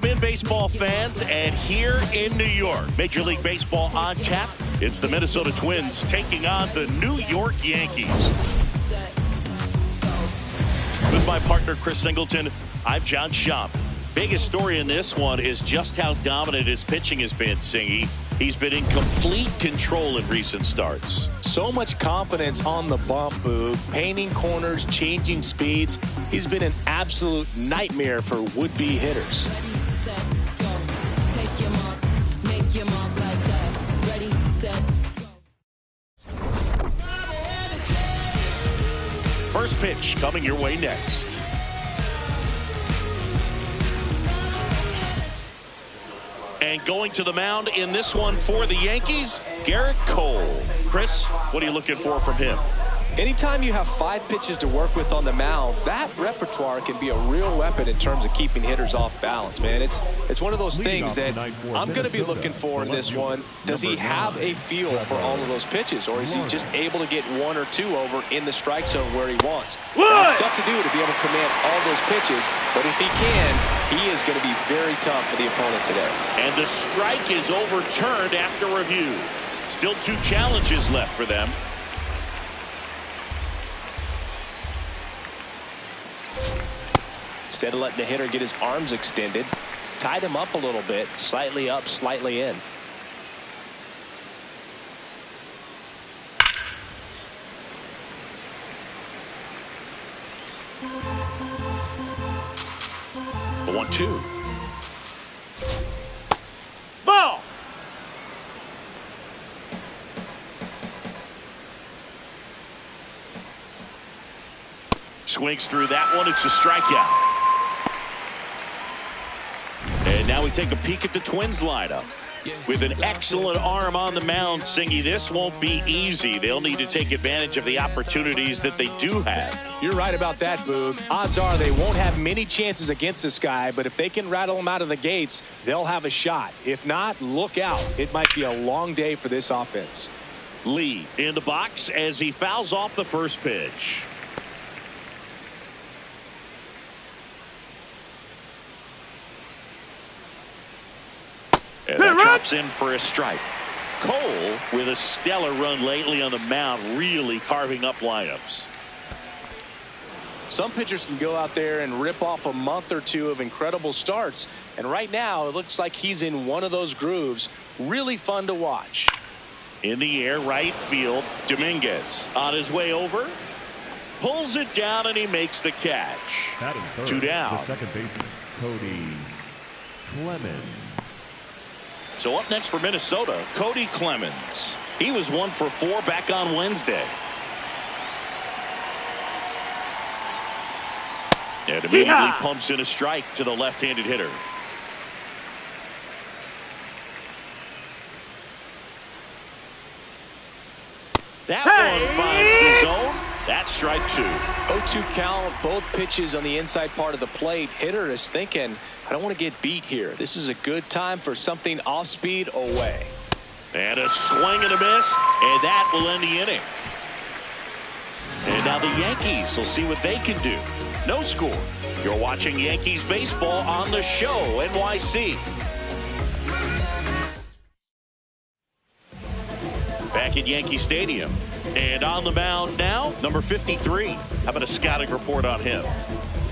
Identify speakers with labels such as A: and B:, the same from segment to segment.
A: Welcome in, baseball fans, and here in New York, Major League Baseball on tap. It's the Minnesota Twins taking on the New York Yankees. With my partner, Chris Singleton, I'm John Schomp. Biggest story in this one is just how dominant his pitching has been, Singy. He's been in complete control in recent starts.
B: So much confidence on the bump, Boog. Painting corners, changing speeds. He's been an absolute nightmare for would-be hitters.
C: Ready, set, go. Take your mark, make your mark like that. Ready, set, go.
A: First pitch coming your way next. And going to the mound in this one for the Yankees, Garrett Cole. Chris, what are you looking for from him?
B: Anytime you have 5 pitches to work with on the mound, that repertoire can be a real weapon in terms of keeping hitters off balance, man. It's one of those things that I'm going to be looking for in this one. Does he have a feel for all of those pitches, or is he just able to get 1 or 2 over in the strike zone where he wants? That's tough to do, to be able to command all those pitches, but if he can, he is going to be very tough for the opponent today.
A: And the strike is overturned after review. Still 2 challenges left for them.
B: Instead of letting the hitter get his arms extended, tied him up a little bit, slightly up, slightly in.
A: The 1-2. Ball. Swings through that one. It's a strikeout. And now we take a peek at the Twins lineup. With an excellent arm on the mound, Singy, this won't be easy. They'll need to take advantage of the opportunities that they do have.
B: You're right about that, Boog. Odds are they won't have many chances against this guy, but if they can rattle him out of the gates, they'll have a shot. If not, look out. It might be a long day for this offense.
A: Lee in the box as he fouls off the first pitch. And that drops in for a strike. Cole, with a stellar run lately on the mound, really carving up lineups.
B: Some pitchers can go out there and rip off a month or 2 of incredible starts, and right now it looks like he's in one of those grooves. Really fun to watch.
A: In the air, right field, Dominguez on his way over, pulls it down, and he makes the catch. 2 down.
D: The second baseman, Cody Clemens.
A: So up next for Minnesota, Cody Clemens. He was 1 for 4 back on Wednesday. And immediately pumps in a strike to the left-handed hitter. That one finds the zone. That's strike 2.
B: 0-2 count, both pitches on the inside part of the plate. Hitter is thinking, I don't want to get beat here. This is a good time for something off speed away.
A: And a swing and a miss, and that will end the inning. And now the Yankees will see what they can do. No score. You're watching Yankees baseball on the show, NYC. Back at Yankee Stadium. And on the mound now, number 53. How about a scouting report on him?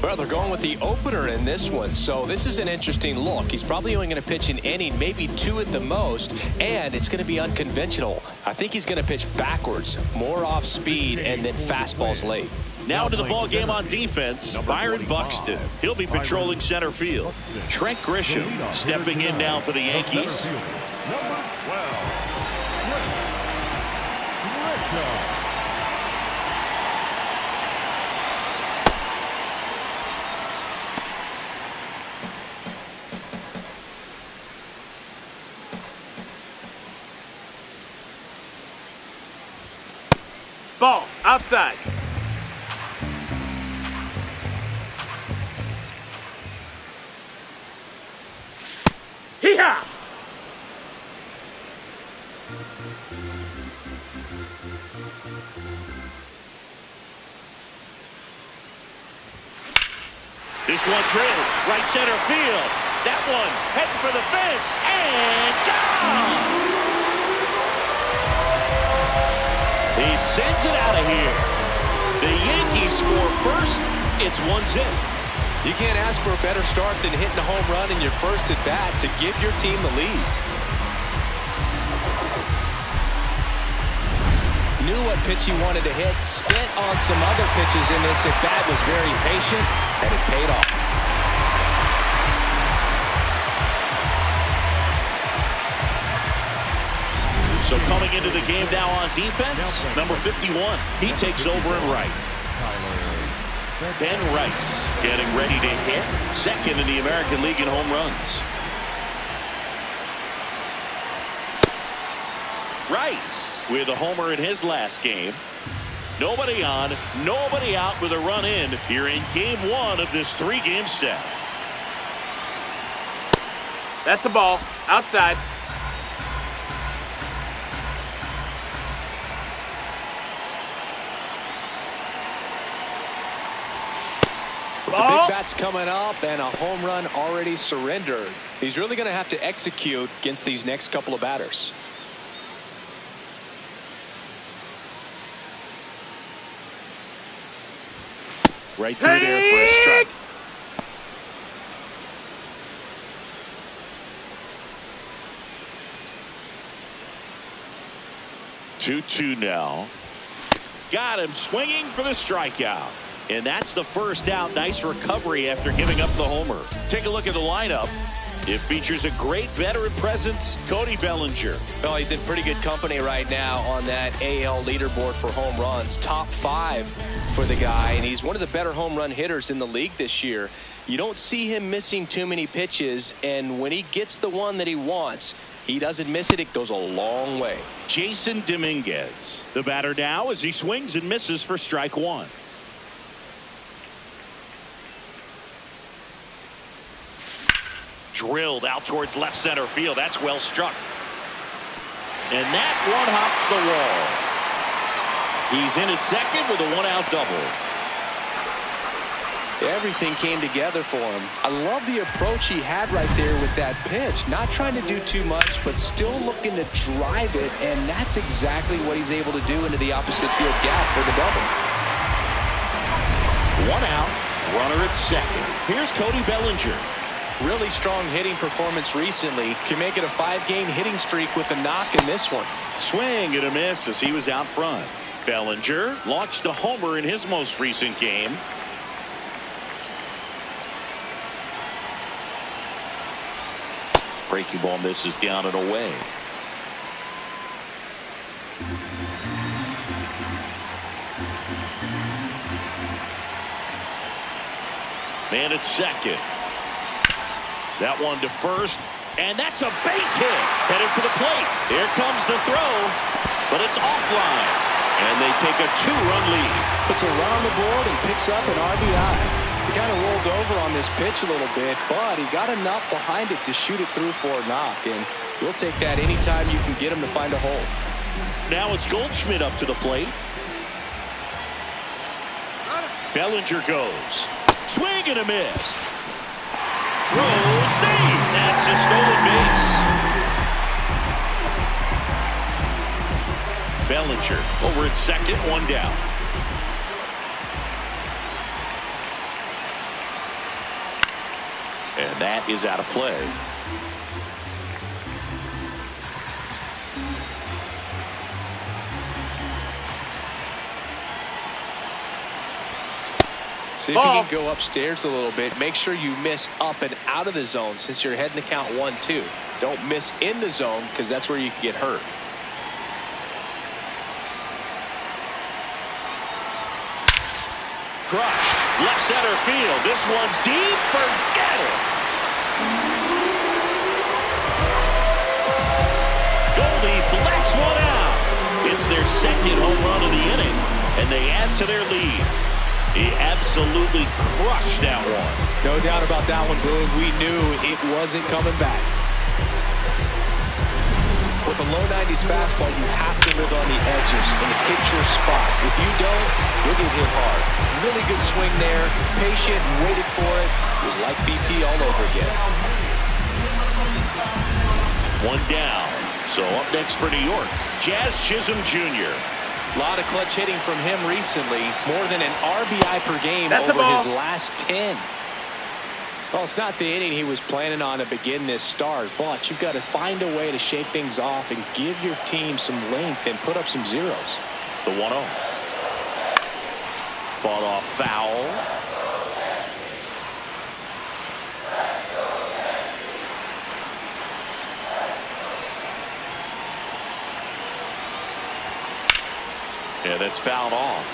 B: Well, they're going with the opener in this one, so this is an interesting look. He's probably only going to pitch an inning, maybe 2 at the most, and it's going to be unconventional. I think he's going to pitch backwards, more off speed, and then fastballs late.
A: Now to the ball game on defense, Byron Buxton. He'll be patrolling center field. Trent Grisham stepping in now for the Yankees.
D: Number 12.
E: Ball outside. Hee-haw!
A: This one drilled right center field. That one heading for the fence and gone. He sends it out of here. The Yankees score first. It's 1-0.
B: You can't ask for a better start than hitting a home run in your first at bat to give your team the lead. Knew what pitch he wanted to hit, spent on some other pitches in this at bat, was very patient, and it paid off.
A: So coming into the game now on defense, number 51. He takes over at right. Ben Rice getting ready to hit, second in the American League in home runs. Rice with a homer in his last game. Nobody on, nobody out with a run in here in game one of this 3-game set.
E: That's a ball. Outside.
B: The big bat's coming up and a home run already surrendered. He's really going to have to execute against these next couple of batters.
A: Right through there for a strike. Two now. Got him swinging for the strikeout. And that's the first out. Nice recovery after giving up the homer. Take a look at the lineup. It features a great veteran presence, Cody Bellinger.
B: Well, he's in pretty good company right now on that AL leaderboard for home runs. Top 5 for the guy, and he's one of the better home run hitters in the league this year. You don't see him missing too many pitches, and when he gets the one that he wants, he doesn't miss it. It goes a long way.
A: Jason Dominguez, the batter now as he swings and misses for strike one. Drilled out towards left center field. That's well struck. And that one hops the wall. He's in at second with a 1-out double.
B: Everything came together for him. I love the approach he had right there with that pitch. Not trying to do too much, but still looking to drive it, and that's exactly what he's able to do into the opposite field gap for the double.
A: 1 out, runner at second. Here's Cody Bellinger.
B: Really strong hitting performance recently. Can make it a 5-game hitting streak with a knock in this one.
A: Swing and a miss as he was out front. Bellinger launched a homer in his most recent game. Breaking ball misses down and away. Man at second. That one to first, and that's a base hit. Headed for the plate. Here comes the throw, but it's offline. And they take a 2-run lead.
B: Puts a run on the board and picks up an RBI. He kind of rolled over on this pitch a little bit, but he got enough behind it to shoot it through for a knock. And you'll take that anytime you can get him to find a hole.
A: Now it's Goldschmidt up to the plate. Bellinger goes. Swing and a miss. Throw, save. That's a stolen base. Bellinger over at second, 1 down. And that is out of play.
B: See if you can go upstairs a little bit. Make sure you miss up and out of the zone since you're heading to count 1-2. Don't miss in the zone because that's where you can get hurt.
A: Crushed. Left center field. This one's deep. Forget it. Goldie blasts one out. It's their second home run of the inning, and they add to their lead. He absolutely crushed that one.
B: No doubt about that one, Boone. We knew it wasn't coming back. With a low 90s fastball, you have to live on the edges and hit your spots. If you don't, you'll get hit hard. Really good swing there. Patient and waited for it. It was like BP all over again.
A: One down. So up next for New York, Jazz Chisholm Jr.
B: A lot of clutch hitting from him recently. More than an RBI per game
E: That's
B: over his last 10. Well, it's not the inning he was planning on to begin this start, but you've got to find a way to shake things off and give your team some length and put up some zeros.
A: The 1-0. Fought off foul. Yeah, that's fouled off.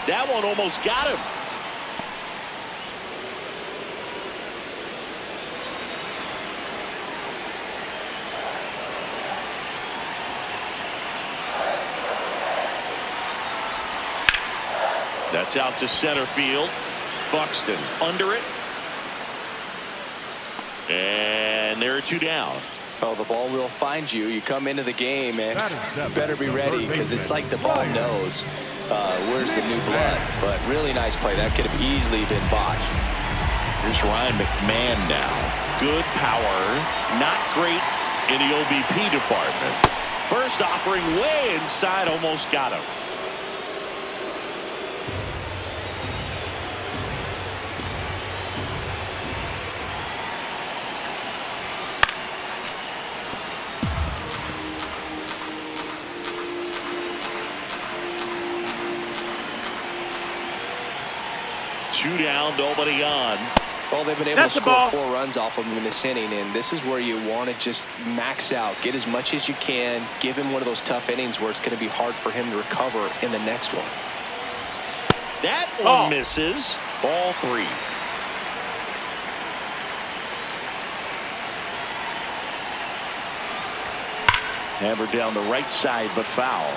A: That one almost got him. That's out to center field. Buxton under it. And there are two down.
B: Oh, the ball will find you. You come into the game and you better be ready because it's like the ball knows where's the new blood. But really nice play. That could have easily been botched.
A: Here's Ryan McMahon now. Good power. Not great in the OBP department. First offering way inside. Almost got him. Two down, nobody on.
B: Well, they've been able to score 4 runs off of him in this inning, and this is where you want to just max out, get as much as you can, give him one of those tough innings where it's going to be hard for him to recover in the next one.
A: That one misses. Ball 3. Hammered down the right side, but foul.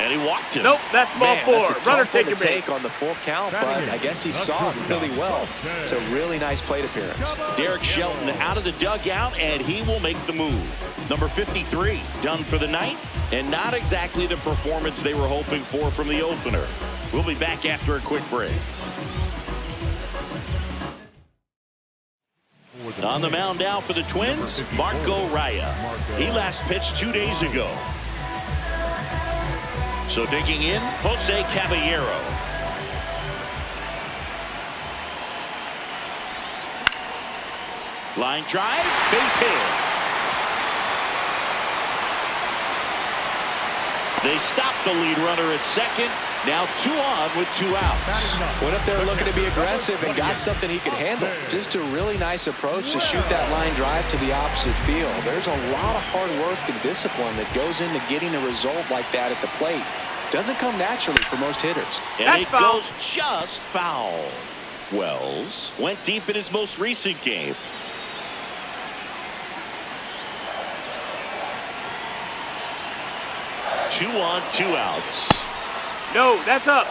A: And he walked him.
E: Nope, that's ball 4. Runner take a
B: take on the full count, but I guess he saw it really well. It's a really nice plate appearance.
A: Derek Shelton out of the dugout, and he will make the move. Number 53 done for the night, and not exactly the performance they were hoping for from the opener. We'll be back after a quick break. On the mound now for the Twins, Marco Raya. He last pitched 2 days ago. So digging in, Jose Caballero. Line drive, base hit. They stopped the lead runner at second. Now 2 on with 2 outs.
B: Went up there looking to be aggressive and got something he could handle. Just a really nice approach to shoot that line drive to the opposite field. There's a lot of hard work and discipline that goes into getting a result like that at the plate. Doesn't come naturally for most hitters.
A: And it goes just foul. Wells went deep in his most recent game. Two on, 2 outs.
E: No, that's up.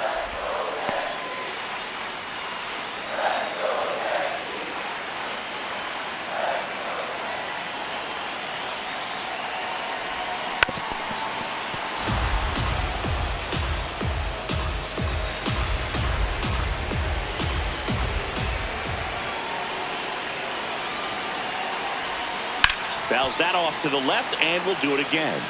A: Fouls that off to the left, and we'll do it again.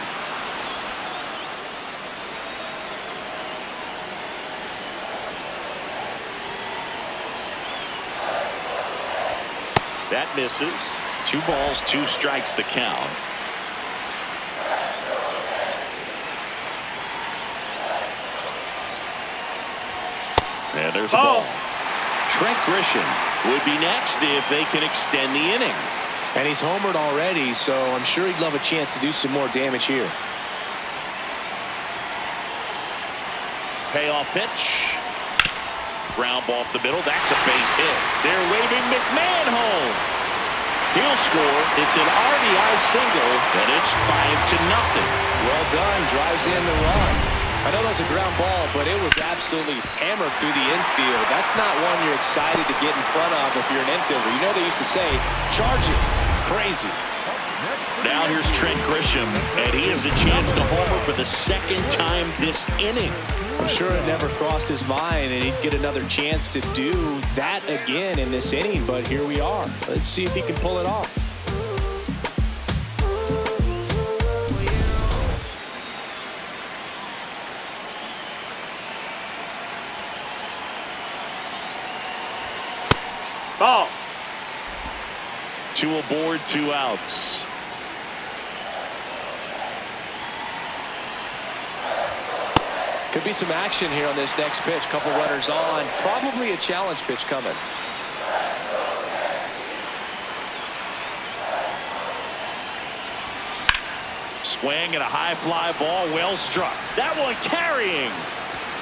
A: That misses. 2 balls, 2 strikes the count. And there's a ball. Trent Grisham would be next if they can extend the inning.
B: And he's homered already, so I'm sure he'd love a chance to do some more damage here.
A: Payoff pitch. Ground ball up the middle. That's a base hit. They're waving McMahon home. He'll score. It's an RBI single, and it's 5-0.
B: Well done. Drives in the run. I know that was a ground ball, but it was absolutely hammered through the infield. That's not one you're excited to get in front of if you're an infielder. You know they used to say, charge it. Crazy.
A: Now here's Trent Grisham, and he has a chance to homer for the second time this inning.
B: I'm sure it never crossed his mind, and he'd get another chance to do that again in this inning, but here we are. Let's see if he can pull it off.
E: Ball.
A: 2 aboard, 2 outs.
B: Could be some action here on this next pitch. Couple runners on. Probably a challenge pitch coming.
A: Swing and a high fly ball, well struck. That one carrying.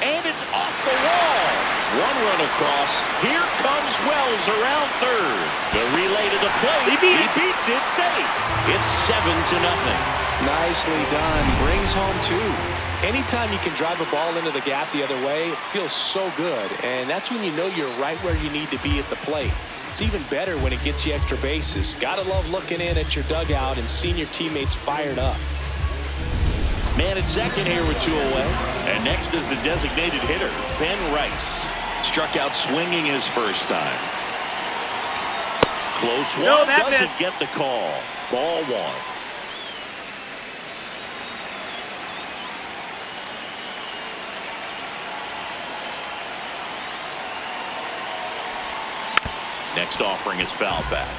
A: And it's off the wall. 1 run across. Here comes Wells around third. The relay to the plate. He beats it safe. It's 7-0.
B: Nicely done. Brings home 2. Anytime you can drive a ball into the gap the other way, it feels so good. And that's when you know you're right where you need to be at the plate. It's even better when it gets you extra bases. Gotta love looking in at your dugout and seeing your teammates fired up.
A: Man at second here with 2 away. And next is the designated hitter, Ben Rice. Struck out swinging his first time. Close one.
E: No, that
A: doesn't
E: missed.
A: get the call. Ball 1. Next offering is fouled back.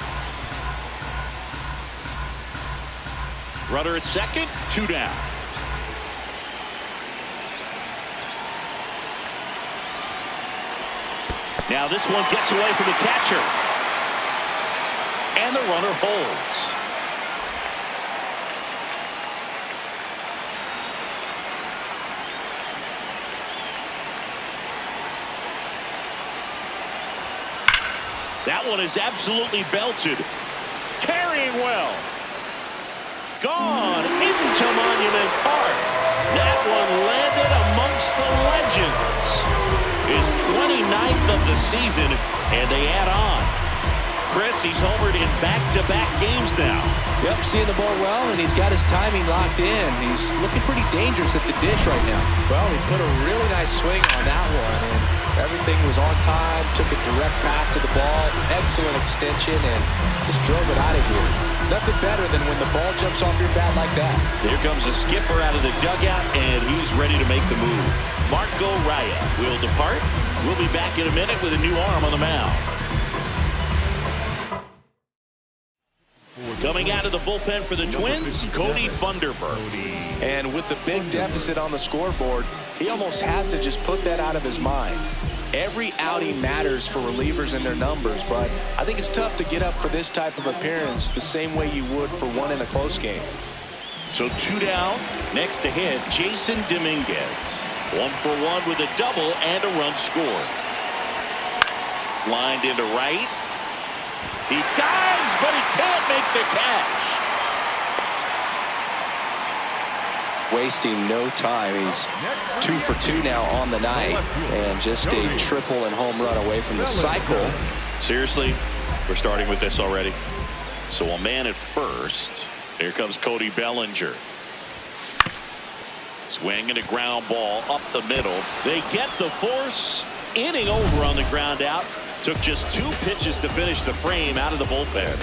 A: Runner at second, 2 down. Now this one gets away from the catcher. And the runner holds. That one is absolutely belted. Carrying well. Gone into Monument Park. That one landed amongst the legends. His 29th of the season, and they add on. Chris, he's homered in back-to-back games now.
B: Yep, seeing the ball well, and he's got his timing locked in. He's looking pretty dangerous at the dish right now. Well, he put a really nice swing on that one, and everything was on time, took a direct path to the ball, excellent extension, and just drove it out of here. Nothing better than when the ball jumps off your bat like that.
A: Here comes the skipper out of the dugout, and he's ready to make the move. Marco Raya will depart. We'll be back in a minute with a new arm on the mound. Coming out of the bullpen for the Twins, Cody Funderburk.
B: And with the big deficit on the scoreboard, he almost has to just put that out of his mind. Every outing matters for relievers and their numbers, but I think it's tough to get up for this type of appearance the same way you would for one in a close game.
A: So 2 down. Next to hit, Jason Dominguez. 1 for 1 with a double and a run scored. Lined into right. He dives, but he can't make the catch.
B: Wasting no time. He's 2 for 2 now on the night, and just a triple and home run away from the cycle.
A: Seriously, we're starting with this already. So a man at first. Here comes Cody Bellinger. Swing and a ground ball up the middle. They get the force. Inning over on the ground out. Took just 2 pitches to finish the frame out of the bullpen.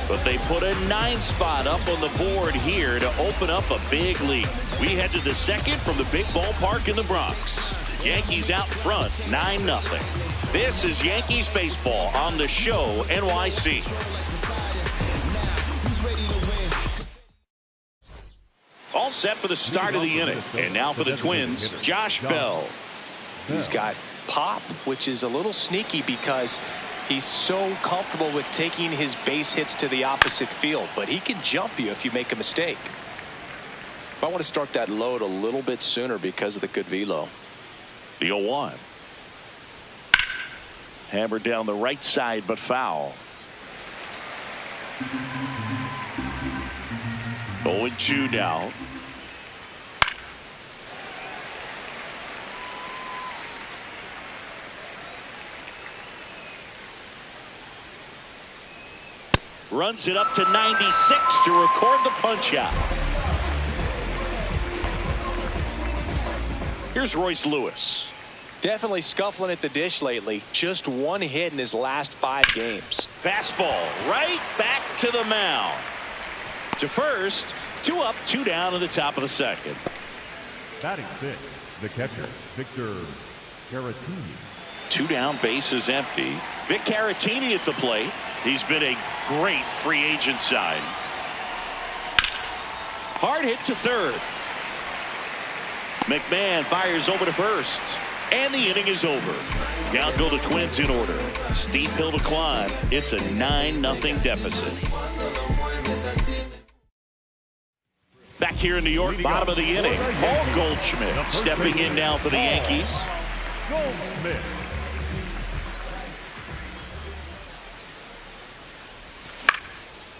A: But they put a 9 spot up on the board here to open up a big lead. We head to the second from the big ballpark in the Bronx. Yankees out front 9-0. This is Yankees baseball on the Show NYC. All set for the start of the inning. And now for the Twins, Josh Bell.
B: He's got pop, which is a little sneaky because he's so comfortable with taking his base hits to the opposite field, but he can jump you if you make a mistake. I want to start that load a little bit sooner because of the good velo.
A: The 0-1. Hammered down the right side, but foul. 0-2 now. runs it up to 96 to record the punch out. Here's Royce Lewis.
B: Definitely scuffling at the dish lately. Just one hit in his last 5 games.
A: Fastball right back to the mound. To first, 2 up, 2 down in the top of the second.
D: Batting 6, the catcher, Victor Caratini.
A: 2 down, bases empty. Vic Caratini at the plate. He's been a great free agent sign. Hard hit to third. McMahon fires over to first. And the inning is over. Down go the Twins in order. Steep hill to climb. It's a 9-0 deficit. Back here in New York, bottom of the inning. Paul Goldschmidt stepping in now for the Yankees.
D: Goldschmidt.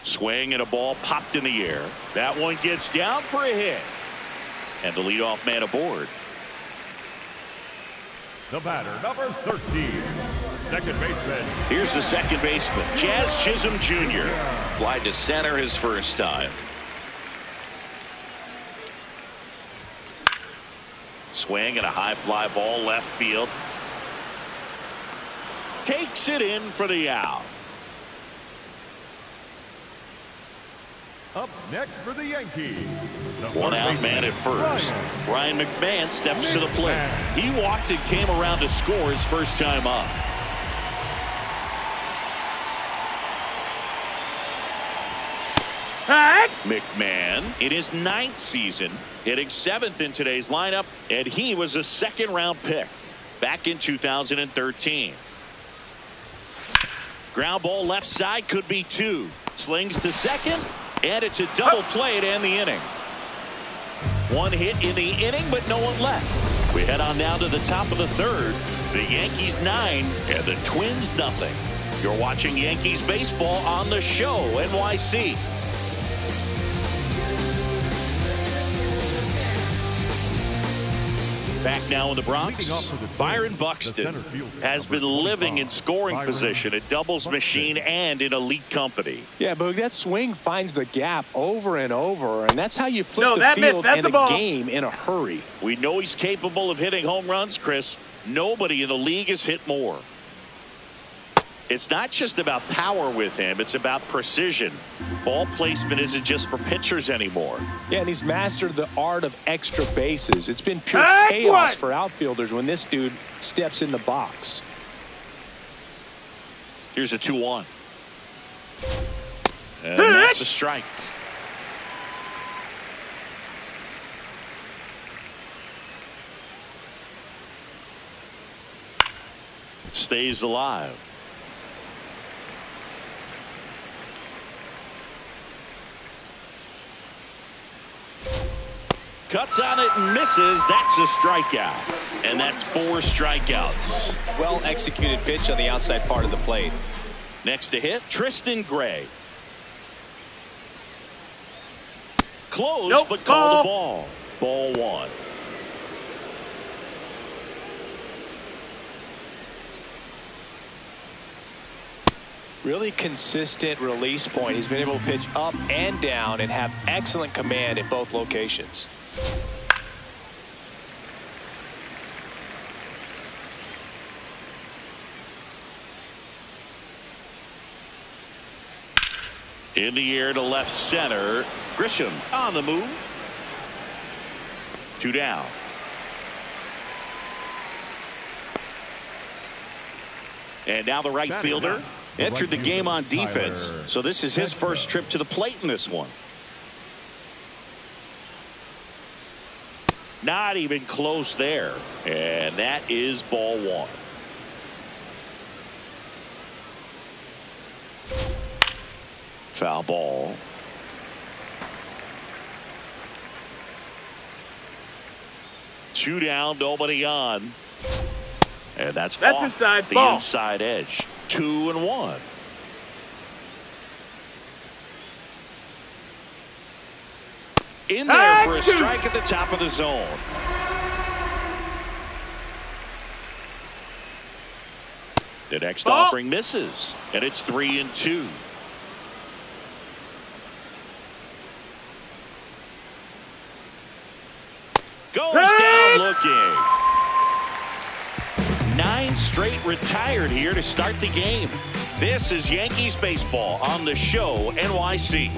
A: Swing and a ball popped in the air. That one gets down for a hit. And the leadoff man aboard.
D: The batter, number 13, second baseman.
A: Here's the second baseman, Jazz Chisholm Jr. Fly to center his first time. Swing and a high fly ball left field. Takes it in for the out.
D: Up next for the Yankees.
A: One out man at first. Ryan McMahon steps to the plate. He walked and came around to score his first time up. McMahon in his 9th season, hitting 7th in today's lineup, and he was a 2nd-round pick back in 2013. Ground ball left side, could be 2. Slings to second. And it's a double play to end the inning. 1 hit in the inning, but no one left. We head on down to the top of the 3rd. The Yankees 9 and the Twins nothing. You're watching Yankees baseball on the show, NYC. Back now in the Bronx, Byron Buxton has been living in scoring position, a doubles machine, and in elite company.
B: Yeah, Boog, that swing finds the gap over and over, and that's how you flip the field in a game in a hurry.
A: We know he's capable of hitting home runs, Chris. Nobody in the league has hit more. It's not just about power with him, it's about precision. Ball placement isn't just for pitchers anymore.
B: Yeah, and he's mastered the art of extra bases. It's been pure chaos for outfielders when this dude steps in the box.
A: Here's a 2-1. And that's a strike. Stays alive. Cuts on it and misses. That's a strikeout. And that's 4 strikeouts.
B: Well executed pitch on the outside part of the plate.
A: Next to hit, Tristan Gray. Close, but called the ball. Ball 1.
B: Really consistent release point. He's been able to pitch up and down and have excellent command at both locations.
A: In the air to left center. Grisham on the move. 2 down. And now the right fielder entered the game on defense. So this is his first trip to the plate in this one. Not even close there. And that is ball 1. Foul ball. Two down, nobody on. And that's off
E: inside
A: the
E: ball.
A: inside edge. 2-1. In there for a strike at the top of the zone. The next offering misses, and it's 3-2. Goes down looking. 9 straight retired here to start the game. This is Yankees baseball on the show, NYC.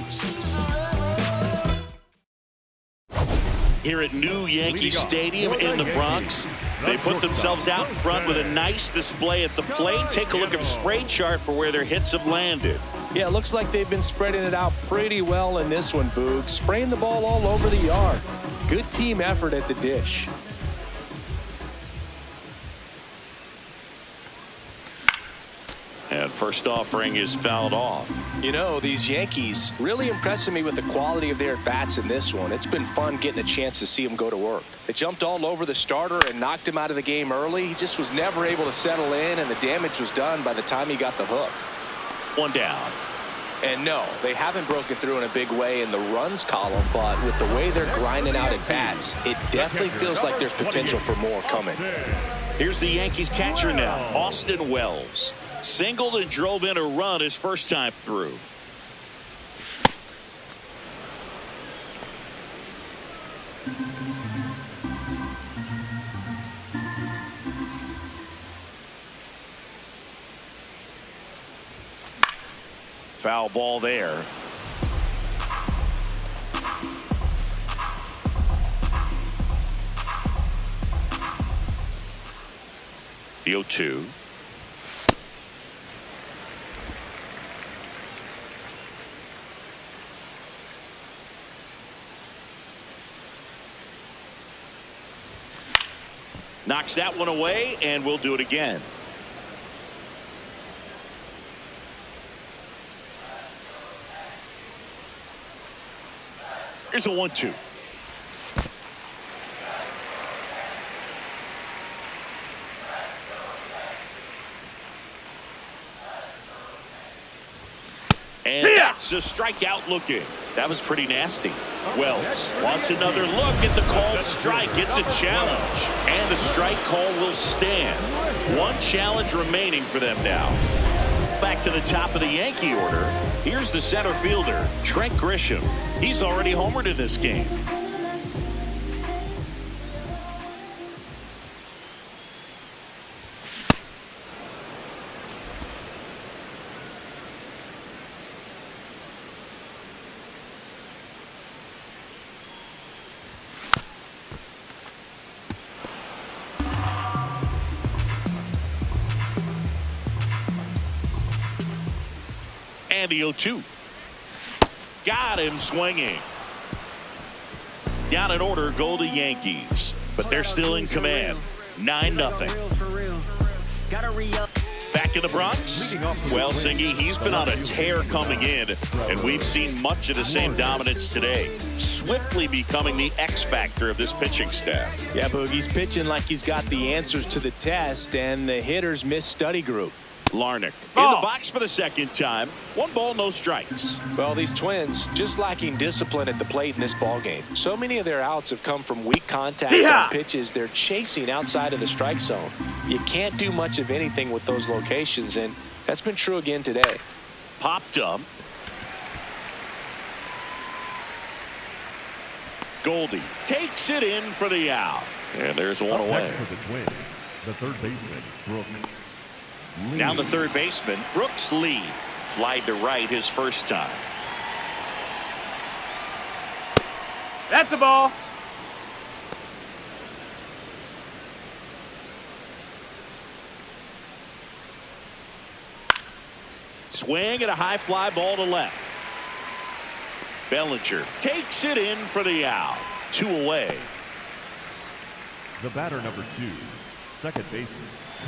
A: Here at new Yankee Stadium in the Bronx, they put themselves out in front with a nice display at the plate. Take a look at the spray chart for where their hits have landed.
B: Yeah, it looks like they've been spreading it out pretty well in this one, Boog. Spraying the ball all over the yard. Good team effort at the dish.
A: And first offering is fouled off.
B: You know, these Yankees really impressing me with the quality of their bats in this one. It's been fun getting a chance to see them go to work. They jumped all over the starter and knocked him out of the game early. He just was never able to settle in, and the damage was done by the time he got the hook.
A: 1 down.
B: And no, they haven't broken through in a big way in the runs column, but with the way they're grinding out at bats, it definitely feels like there's potential for more coming.
A: Here's the Yankees catcher now, Austin Wells. Singled and drove in a run his first time through. Foul ball there. The 0-2. Knocks that one away, and we'll do it again. Here's a 1-2. And that's a strikeout looking. That was pretty nasty. Wells wants another look at the called strike. It's a challenge. And the strike call will stand. 1 challenge remaining for them now. Back to the top of the Yankee order. Here's the center fielder, Trent Grisham. He's already homered in this game. And the 0-2. Got him swinging. Down in order go the Yankees, but they're still in command. 9-0. Back in the Bronx. Well, Singy, he's been on a tear coming in, and we've seen much of the same dominance today. Swiftly becoming the X factor of this pitching staff.
B: Yeah, Boogie's pitching like he's got the answers to the test, and the hitters miss study group.
A: Larnach in the box for the second time. 1 ball, no strikes.
B: Well, these Twins just lacking discipline at the plate in this ball game. So many of their outs have come from weak contact on pitches they're chasing outside of the strike zone. You can't do much of anything with those locations, and that's been true again today.
A: Popped up. Goldie takes it in for the out. And there's one away.
D: For the Twins, the third baseman, Brooks.
A: Down the third baseman, Brooks Lee. Flied to right his first time.
E: That's a ball.
A: Swing and a high fly ball to left. Bellinger takes it in for the out. 2 away.
D: The batter, number 2, second baseman.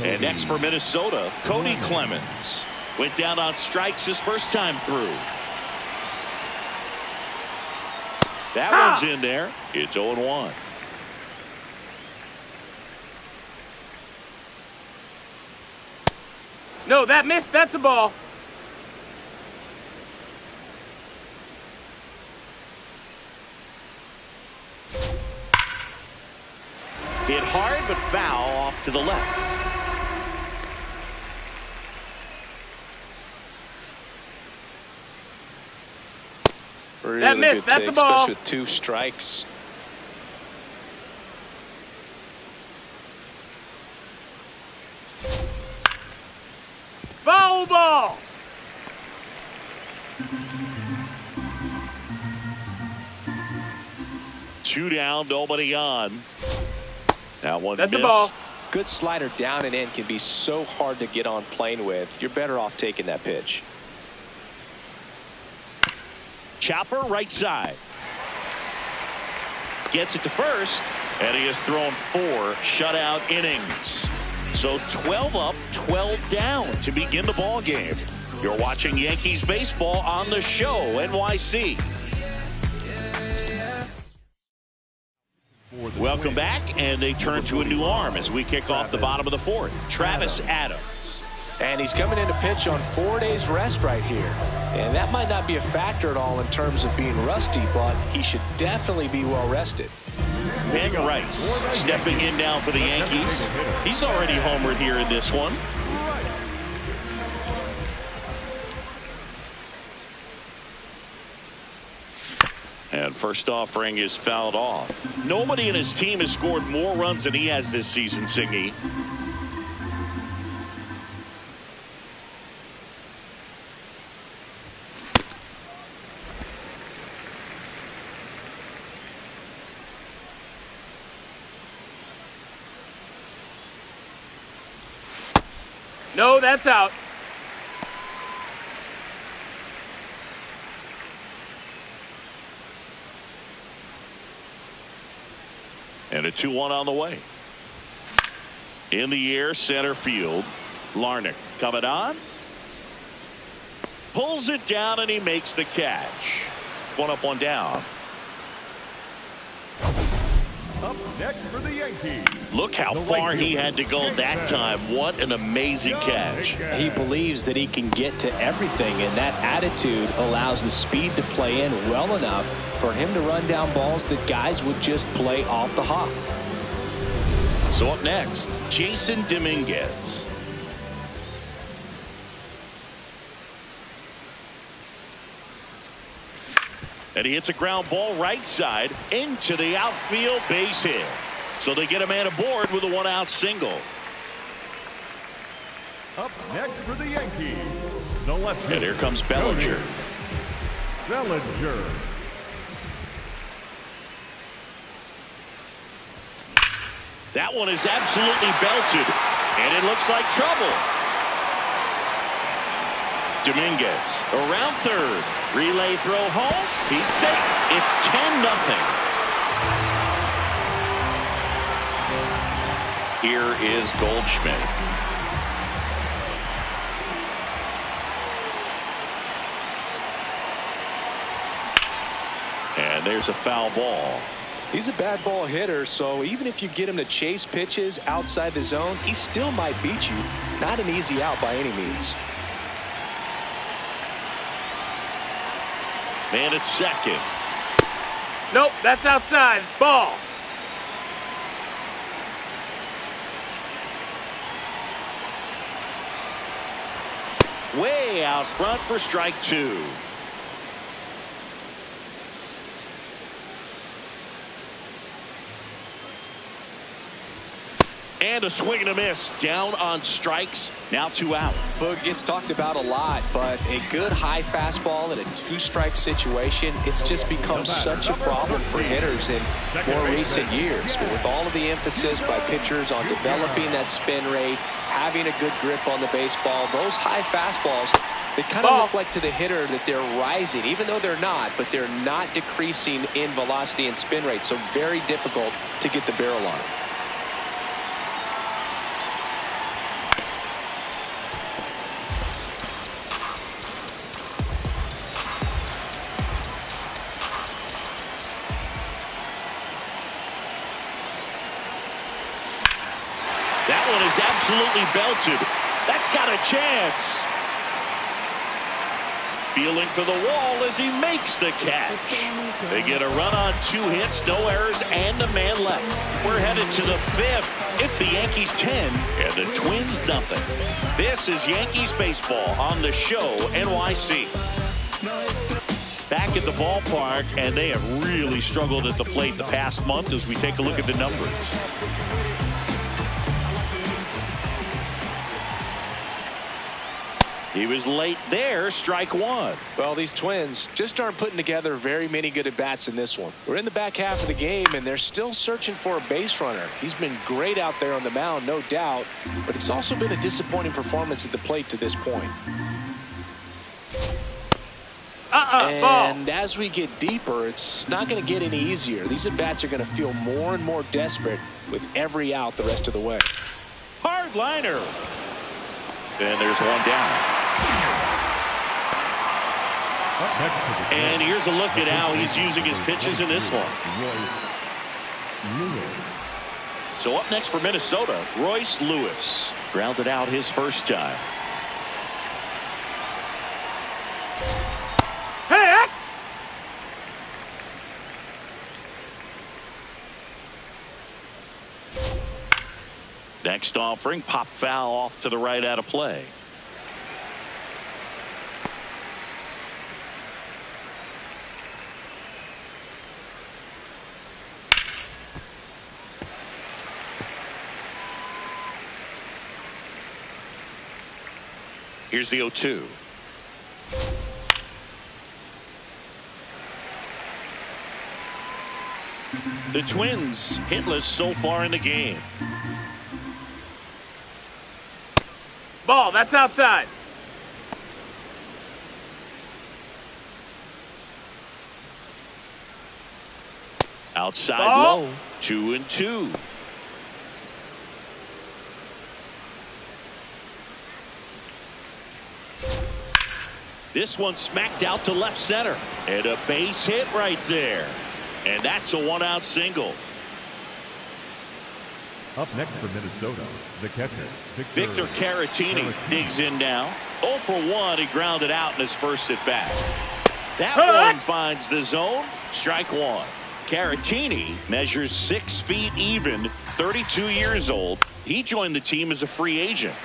A: And next for Minnesota, Cody Clemens. Went down on strikes his first time through. That one's in there. It's 0-1.
E: No, that missed. That's a ball.
A: Hit hard but foul off to the left.
B: Really
E: that missed.
B: Good
E: That's
B: take,
E: a ball.
B: especially with 2 strikes.
A: Two down, nobody on. That one
E: That's
A: missed.
E: a ball.
B: Good slider down and in can be so hard to get on plane with. You're better off taking that pitch.
A: Chopper right side. Gets it to first, and he has thrown 4 shutout innings. So 12 up, 12 down to begin the ball game. You're watching Yankees baseball on the show, NYC. Welcome back, and they turn to a new arm as we kick off the bottom of the 4th. Travis Adams.
B: And he's coming in to pitch on 4 days rest right here. And that might not be a factor at all in terms of being rusty, but he should definitely be well rested.
A: Ben Rice stepping in now for the Yankees. He's already homered here in this one. And first offering is fouled off. Nobody in his team has scored more runs than he has this season, Singy.
E: No, that's out.
A: And a 2-1 on the way. In the air, center field. Larnach coming on. Pulls it down, and he makes the catch. 1 up, 1 down.
D: Up next for the Yankees.
A: Look how far he had to go that time. What an amazing catch.
B: He believes that he can get to everything, and that attitude allows the speed to play in well enough for him to run down balls that guys would just play off the hop.
A: So up next, Jason Dominguez. And he hits a ground ball right side into the outfield, base hit. So they get a man aboard with a 1-out single.
D: Up next for the Yankees, the left.
A: And here comes Bellinger.
D: Bellinger.
A: That one is absolutely belted, and it looks like trouble. Dominguez around third. Relay throw home. He's safe. It's 10-0. Here is Goldschmidt. And there's a foul ball.
B: He's a bad ball hitter, so even if you get him to chase pitches outside the zone, he still might beat you. Not an easy out by any means.
A: Man at second.
E: Nope, that's outside. Ball.
A: Way out front for strike 2. And a swing and a miss. Down on strikes. Now 2 out.
B: Boog gets talked about a lot, but a good high fastball in a 2-strike situation, it's just become such a problem for hitters in more recent years. But with all of the emphasis by pitchers on developing that spin rate, having a good grip on the baseball, those high fastballs, they kind of look like to the hitter that they're rising, even though they're not, but they're not decreasing in velocity and spin rate. So very difficult to get the barrel on.
A: That one is absolutely belted. That's got a chance. Feeling for the wall as he makes the catch. They get a run on 2 hits, no errors, and a man left. We're headed to the 5th. It's the Yankees 10 and the Twins nothing. This is Yankees baseball on the show NYC. Back at the ballpark, and they have really struggled at the plate the past month as we take a look at the numbers. He was late there. Strike one.
B: Well, these Twins just aren't putting together very many good at-bats in this one. We're in the back half of the game, and they're still searching for a base runner. He's been great out there on the mound, no doubt, but it's also been a disappointing performance at the plate to this point. And
E: ball.
B: as we get deeper, it's not going to get any easier. These at-bats are going to feel more and more desperate with every out the rest of the way.
A: Hard liner. And there's one down. And here's a look at how he's using his pitches in this one. So up next for Minnesota, Royce Lewis. Grounded out his first time.
E: Hey!
A: Next offering, pop foul off to the right out of play. Here's the 0-2. The Twins hitless so far in the game.
E: Ball, that's outside.
A: Outside
E: ball.
A: low. 2-2. This one smacked out to left center. And a base hit right there. And that's a one-out single.
D: Up next for Minnesota, the catcher,
A: Victor Caratini digs in now. 0 for 1. He grounded out in his first at bat. That one finds the zone. Strike one. Caratini measures 6 feet even, 32 years old. He joined the team as a free agent.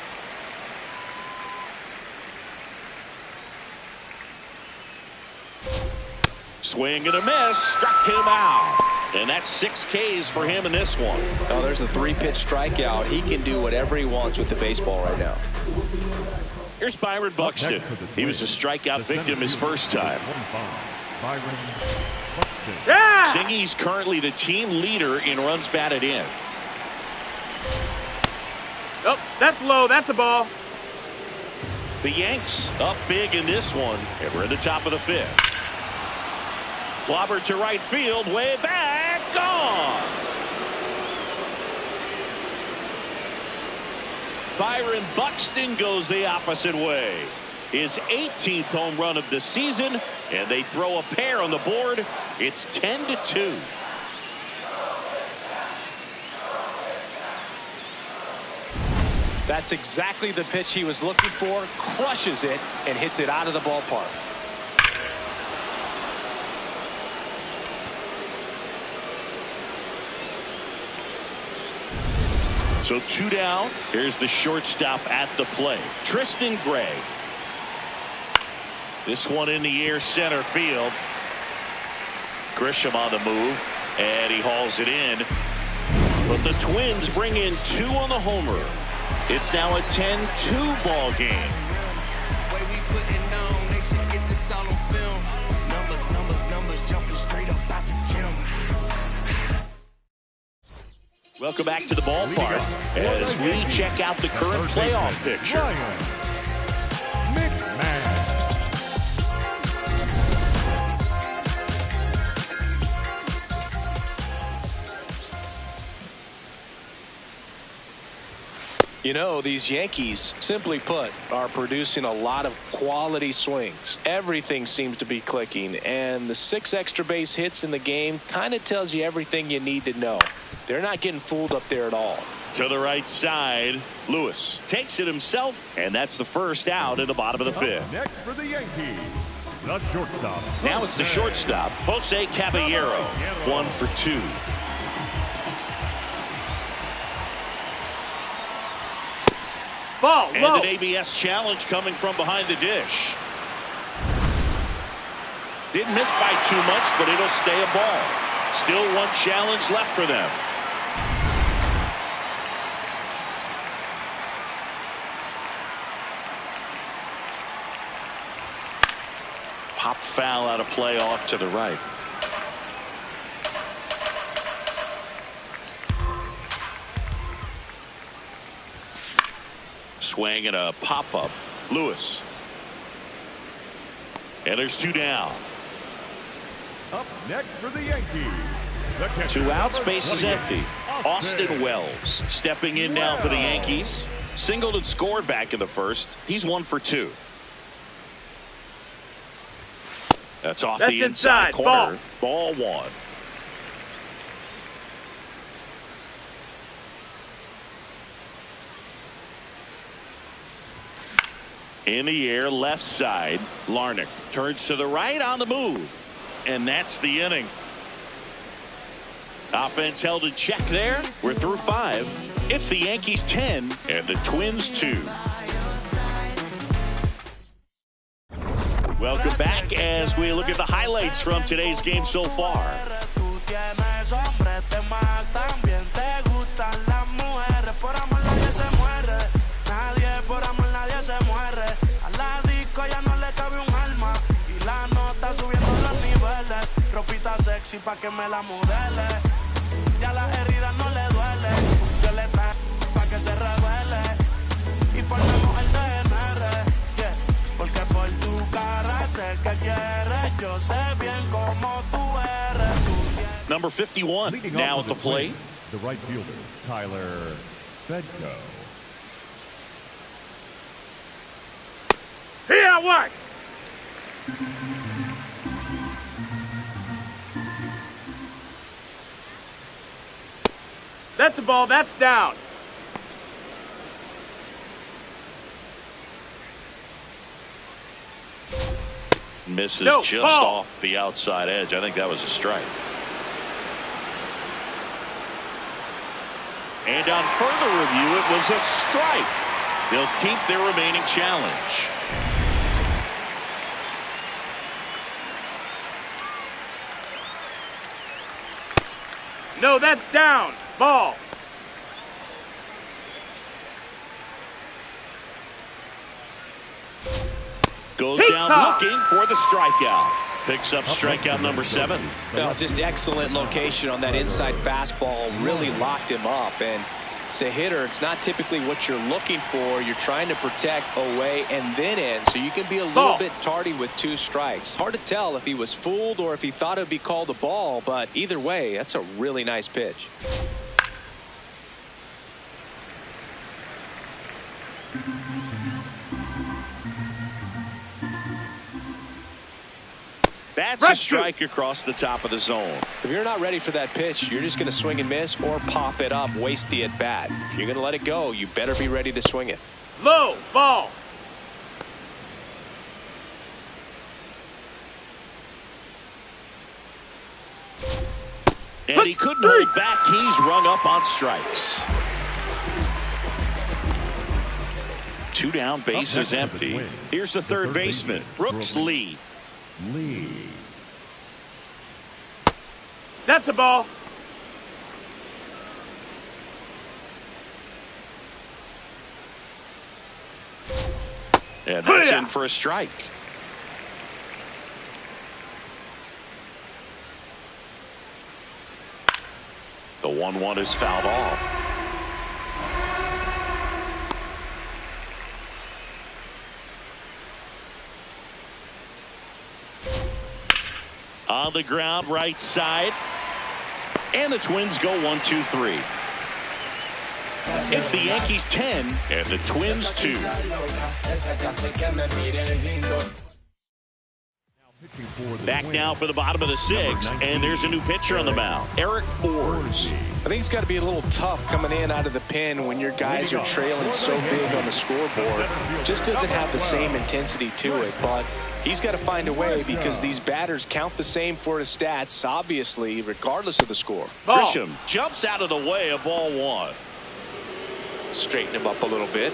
A: Swing and a miss, struck him out. And that's 6 Ks for him in this one.
B: Oh, there's a 3-pitch strikeout. He can do whatever he wants with the baseball right now.
A: Here's Byron Buxton. He was a strikeout victim his first time.
E: Yeah!
A: Singy's currently the team leader in runs batted in.
E: Oh, that's low. That's a ball.
A: The Yanks up big in this one, and we're in the top of the 5th. Clobbered to right field, way back, gone. Byron Buxton goes the opposite way. His 18th home run of the season, and they throw a pair on the board. It's 10-2.
B: That's exactly the pitch he was looking for. Crushes it and hits it out of the ballpark.
A: So 2 down. Here's the shortstop at the plate, Tristan Gray. This one in the air, center field. Grisham on the move, and he hauls it in. But the Twins bring in 2 on the homer. It's now a 10-2 ball game. Welcome back to the ballpark as we check out the current playoff picture.
B: You know, these Yankees, simply put, are producing a lot of quality swings. Everything seems to be clicking, and the 6 extra base hits in the game kind of tells you everything you need to know. They're not getting fooled up there at all.
A: To the right side, Lewis takes it himself, and that's the first out in the bottom of the 5th.
D: Next for the Yankees, the shortstop.
A: Now it's the shortstop, Jose Caballero, 1 for 2.
E: Ball,
A: And
E: low.
A: an ABS challenge coming from behind the dish. Didn't miss by too much, but it'll stay a ball. Still 1 challenge left for them. popped foul out of play off to the right. Swing and a pop-up. Lewis. And there's 2 down.
D: Up next for the Yankees.
A: 2 outs, base is empty. Austin Wells stepping in now for the Yankees. Singled and scored back in the first. He's 1 for 2. That's off the inside corner. Ball 1. In the air, left side. Larnach turns to the right on the move. And that's the inning. Offense held in check there. We're through 5. It's the Yankees 10 and the Twins 2. Welcome back as we look at the highlights from today's game so far.
F: Pa que me la modele, ya la herida no le duele, yo le traigo pa que se revele y formemos el DNR, yeah, porque por tu cara sé que quieres, yo sé bien como tú eres.
A: Number 51
D: Leading
A: now
D: off
A: at the plate.
D: The right fielder, Tyler Fedko.
E: Here, what? That's a ball. That's down.
A: Misses
E: No,
A: just
E: ball.
A: off the outside edge. I think that was a strike. And on further review, it was a strike. They'll keep their remaining challenge.
E: No, that's down. Ball.
A: Goes
E: He
A: down
E: caught.
A: looking for the strikeout. Picks up strikeout number 7.
B: No, just excellent location on that inside fastball. Really locked him up. And as a hitter, it's not typically what you're looking for. You're trying to protect away and then in, so you can be a little
E: Ball.
B: bit tardy with 2 strikes. Hard to tell if he was fooled or if he thought it would be called a ball, but either way, that's a really nice pitch.
A: That's a strike across the top of the zone.
B: If you're not ready for that pitch, you're just going to swing and miss or pop it up, waste the at-bat. If you're going to let it go, you better be ready to swing it.
E: Low. Ball.
A: And he couldn't hold back. He's rung up on strikes. 2 down, base is empty. Here's the third baseman, Brooks Lee.
E: That's a ball.
A: And that's in for a strike. The 1-1 is fouled off. On the ground, right side. And the Twins go 1-2-3. It's the Yankees 10 and the Twins 2. Back now for the bottom of the 6th, and there's a new pitcher on the mound, Eric Boers.
B: I think it's got to be a little tough coming in out of the pen when your guys are trailing so big on the scoreboard. Just doesn't have the same intensity to it, but he's got to find a way because these batters count the same for his stats, obviously, regardless of the score.
A: Grisham jumps out of the way of ball 1.
B: Straighten him up a little bit.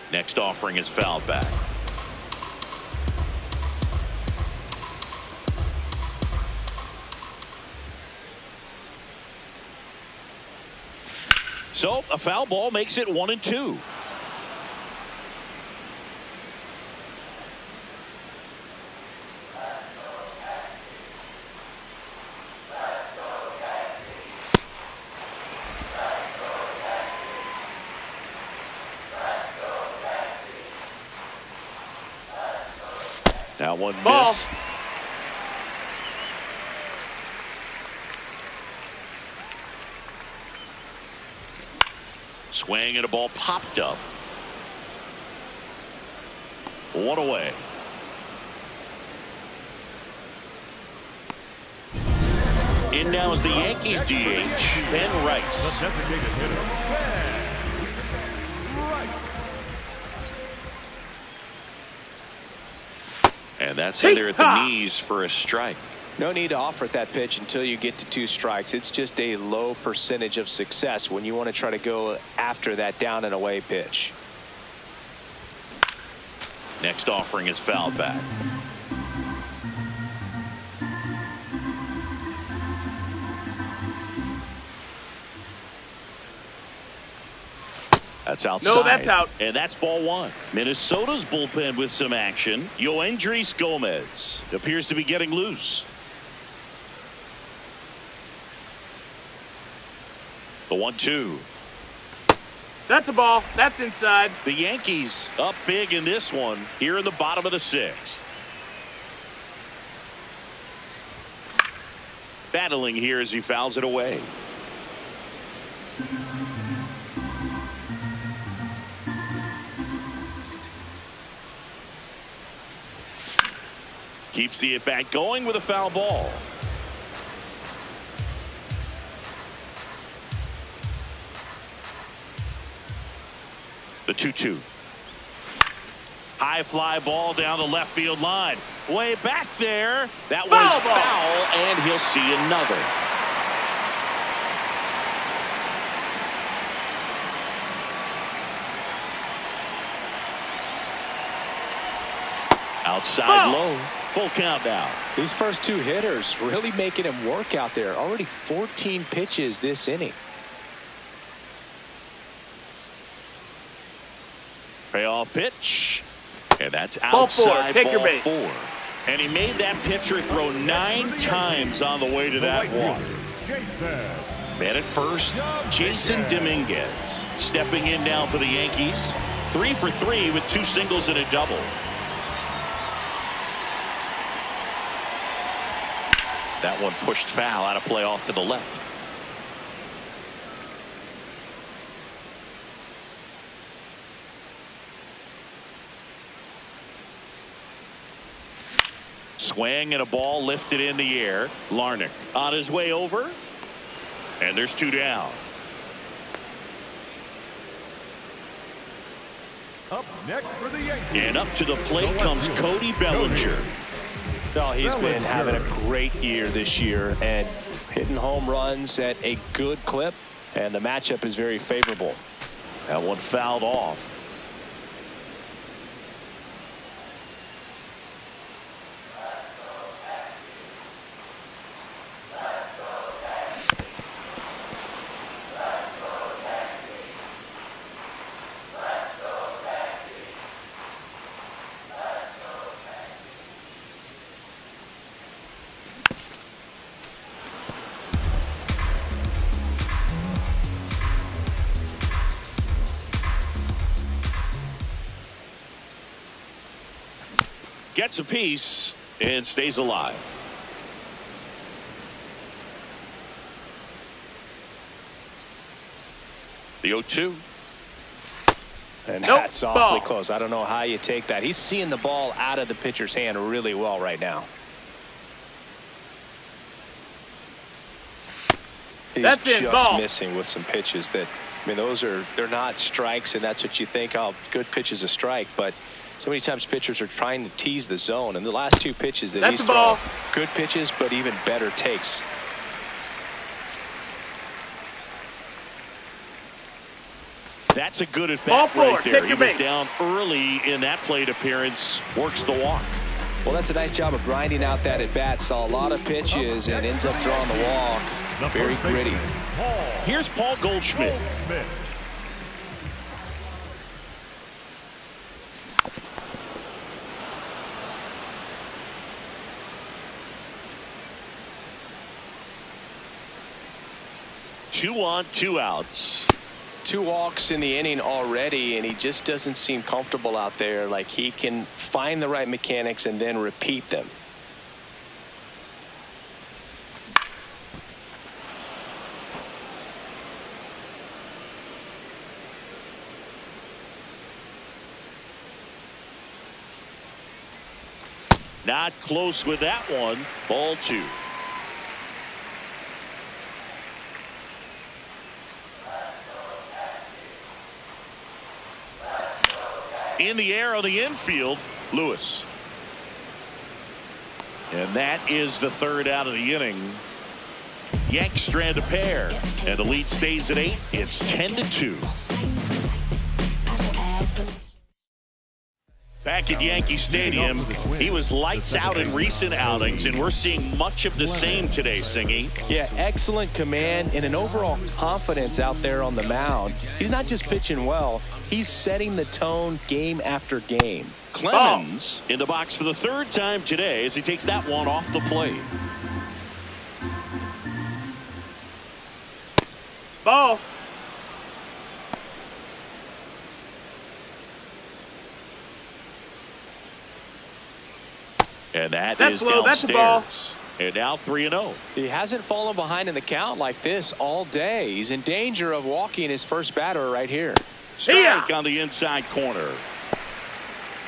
A: Next offering is fouled back. So a foul ball makes it 1-2. That one
E: Ball.
A: missed. Swing and a ball popped up. One away. In now is the Yankees DH, Ben Rice.
D: The designated hitter, Ben Rice.
A: And that's in there at the knees for a strike.
B: No need to offer at that pitch until you get to 2 strikes. It's just a low percentage of success when you want to try to go after that down and away pitch.
A: Next offering is fouled back. That's outside.
E: No, that's out.
A: And that's ball 1. Minnesota's bullpen with some action. Yoendris Gomez appears to be getting loose. The 1-2.
E: That's a ball. That's inside.
A: The Yankees up big in this one here in the bottom of the 6th. Battling here as he fouls it away. Keeps the at-bat going with a foul ball. The 2-2. High fly ball down the left field line. Way back there. That was foul, and he'll see another. Outside low. Full count now.
B: These first 2 hitters really making him work out there. Already 14 pitches this inning.
A: Payoff pitch. And that's outside
E: ball 4. Take your base.
A: 4. And he made that pitcher throw 9 times on the way to that walk. Man at first, Jason Dominguez stepping in now for the Yankees. 3 for 3 with 2 singles and a double. That one pushed foul out of play off to the left. Swing and a ball lifted in the air. Larnach on his way over. And there's 2 down.
D: Up next for the Yankees.
A: And up to the plate comes Cody Bellinger.
B: Oh, he's been having a great year this year and hitting home runs at a good clip, and the matchup is very favorable.
A: That one fouled off. Gets a piece and stays alive. The 0-2.
B: And that's awfully close. I don't know how you take that. He's seeing the ball out of the pitcher's hand really well right now. He's just missing with some pitches that, I mean, they're not strikes, and that's what you think, oh, good pitch is a strike, but so many times pitchers are trying to tease the zone, and the last 2 pitches that he's thrown, good pitches, but even better takes.
A: That's a good at bat right there. He was down early in that plate appearance. Works the walk.
B: Well, that's a nice job of grinding out that at bat. Saw a lot of pitches and ends up drawing the walk. Very gritty.
A: Here's Paul Goldschmidt. Two on, 2 outs.
B: 2 walks in the inning already, and he just doesn't seem comfortable out there. Like he can find the right mechanics and then repeat them.
A: Not close with that one. Ball 2. In the air on the infield, Lewis. And that is the 3rd out of the inning. Yanks strand a pair, and the lead stays at 8. It's 10-2. Back at Yankee Stadium, he was lights out in recent outings, and we're seeing much of the same today, Singy.
B: Yeah, excellent command and an overall confidence out there on the mound. He's not just pitching well, he's setting the tone game after game.
A: Clemens in the box for the 3rd time today as he takes that one off the plate.
E: Ball.
A: And that's
E: low.
A: downstairs.
E: That's a ball.
A: And now 3-0.
B: He hasn't fallen behind in the count like this all day. He's in danger of walking his first batter right here.
A: Strike on the inside corner.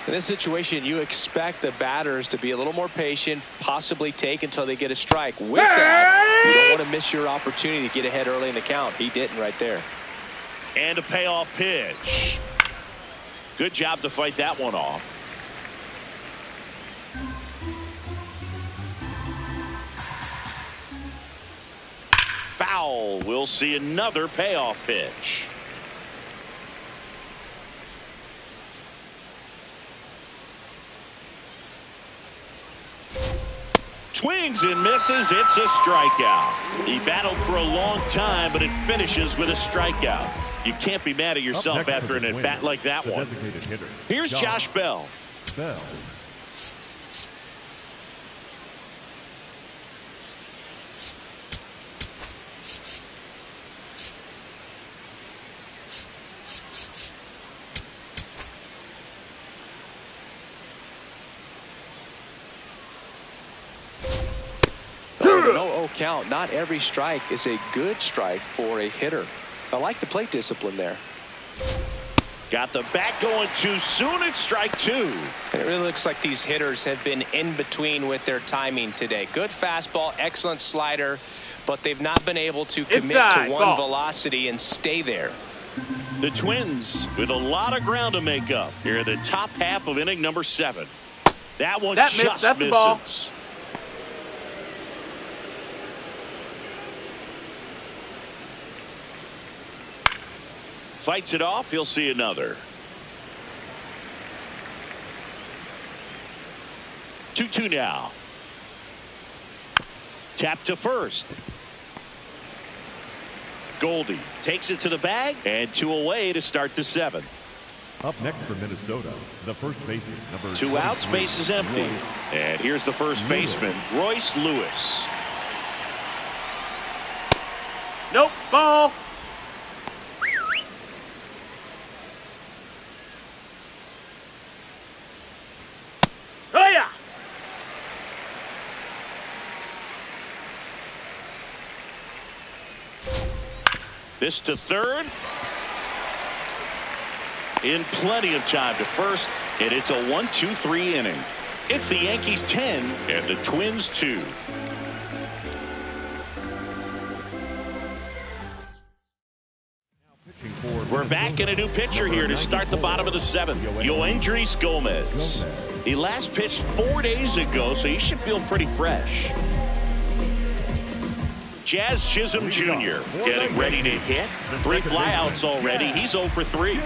B: In this situation, you expect the batters to be a little more patient, possibly take until they get a strike. With that, you don't want to miss your opportunity to get ahead early in the count. He didn't right there.
A: And a payoff pitch. Good job to fight that one off. Foul. We'll see another payoff pitch. Swings and misses. It's a strikeout. He battled for a long time, but it finishes with a strikeout. You can't be mad at yourself after an at-bat like that one. Here's Josh Bell.
B: No count. Not every strike is a good strike for a hitter. I like the plate discipline there.
A: Got the bat going too soon. It's strike 2.
B: And it really looks like these hitters have been in between with their timing today. Good fastball, excellent slider, but they've not been able to commit to one velocity and stay there.
A: The Twins with a lot of ground to make up here in the top half of inning number 7. That one just
E: that's
A: misses.
E: a ball.
A: Fights it off. He'll see another. 2-2 now. Tap to first. Goldie takes it to the bag, and 2 away to start the 7th.
D: Up next for Minnesota, the first baseman, number
A: 2 outs, base is empty. And here's the first baseman, Royce Lewis.
E: Nope, ball. Oh, yeah.
A: This to third. In plenty of time to first, and it's a 1-2-3 inning. It's the Yankees 10 and the Twins 2. We're back in a new pitcher here to start the bottom of the 7th. Yoendrys Gomez. He last pitched 4 days ago, so he should feel pretty fresh. Jazz Chisholm Jr. getting ready to hit. 3 flyouts already. He's 0 for 3.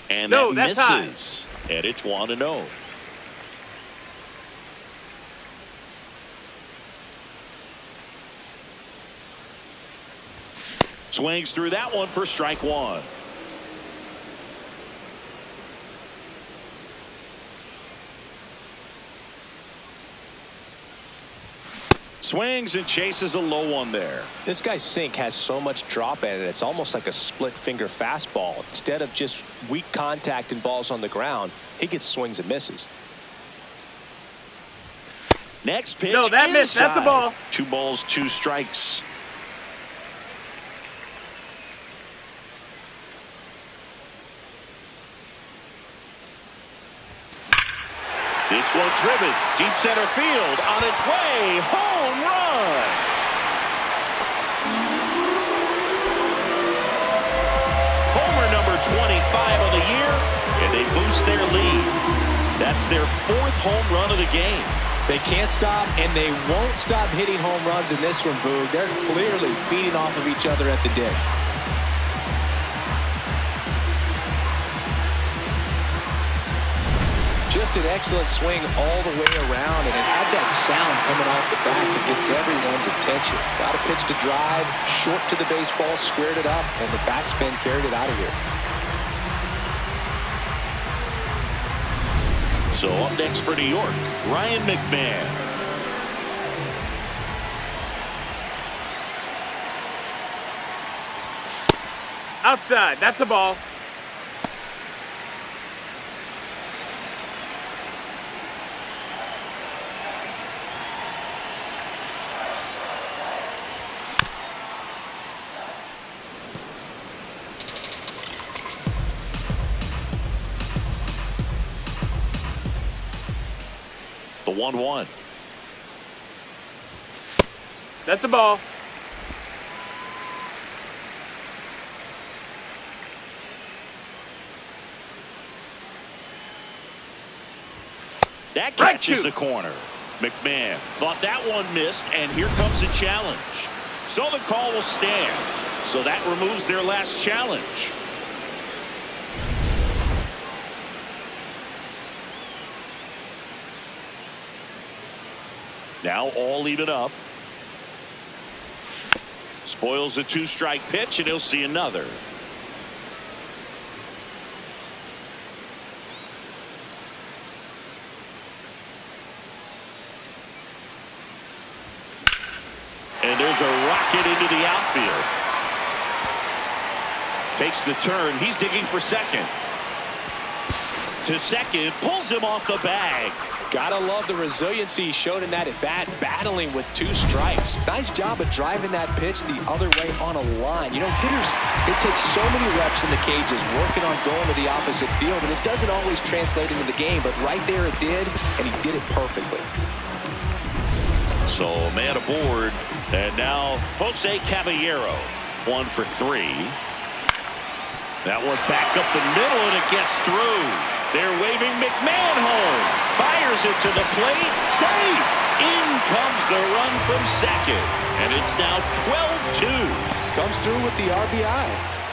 A: And
E: No,
A: that
E: that's
A: misses. And it's 1-0. Swings through that one for strike one. Swings and chases a low one there.
B: This guy's sink has so much drop at it. It's almost like a split finger fastball. Instead of just weak contact and balls on the ground, he gets swings and misses.
A: Next pitch.
E: No, that missed. That's a ball.
A: 2 balls, 2 strikes. This one driven deep center field on its way. Home run. Homer number 25 of the year, and they boost their lead. That's their 4th home run of the game.
B: They can't stop, and they won't stop hitting home runs in this one, Boog. They're clearly feeding off of each other at the dish. Just an excellent swing all the way around, and it had that sound coming off the bat that gets everyone's attention. Got a pitch to drive, short to the baseball, squared it up, and the backspin carried it out of here.
A: So up next for New York, Ryan McMahon.
E: Outside. That's a ball.
A: The 1-1.
E: That's a ball.
A: That catches the corner. McMahon thought that one missed, and here comes a challenge. So the call will stand. So that removes their last challenge. Now all even up. Spoils a 2-strike pitch, and he'll see another. And there's a rocket into the outfield. Takes the turn. He's digging for second. To second, pulls him off the bag.
B: Gotta love the resiliency he showed in that at bat, battling with 2 strikes. Nice job of driving that pitch the other way on a line. You know, hitters, they take so many reps in the cages working on going to the opposite field, and it doesn't always translate into the game, but right there it did, and he did it perfectly.
A: So man aboard, and now Jose Caballero, 1 for 3. That one back up the middle, and it gets through. They're waving McMahon home. Fires it to the plate. Safe. In comes the run from second. And it's now 12-2.
B: Comes through with the RBI.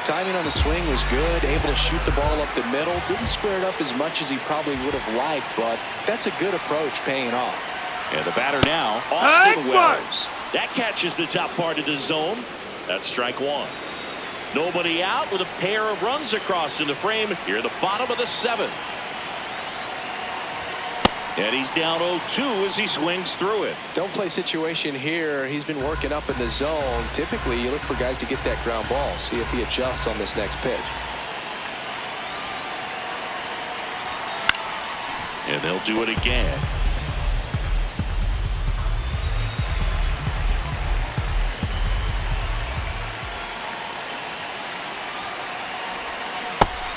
B: Timing on the swing was good. Able to shoot the ball up the middle. Didn't square it up as much as he probably would have liked, but that's a good approach paying off.
A: And the batter now, Austin Wells. That catches the top part of the zone. That's strike 1. Nobody out with a pair of runs across in the frame here at the bottom of the 7th. And he's down 0-2 as he swings through it.
B: Don't play situation here. He's been working up in the zone. Typically, you look for guys to get that ground ball. See if he adjusts on this next pitch.
A: And they'll do it again.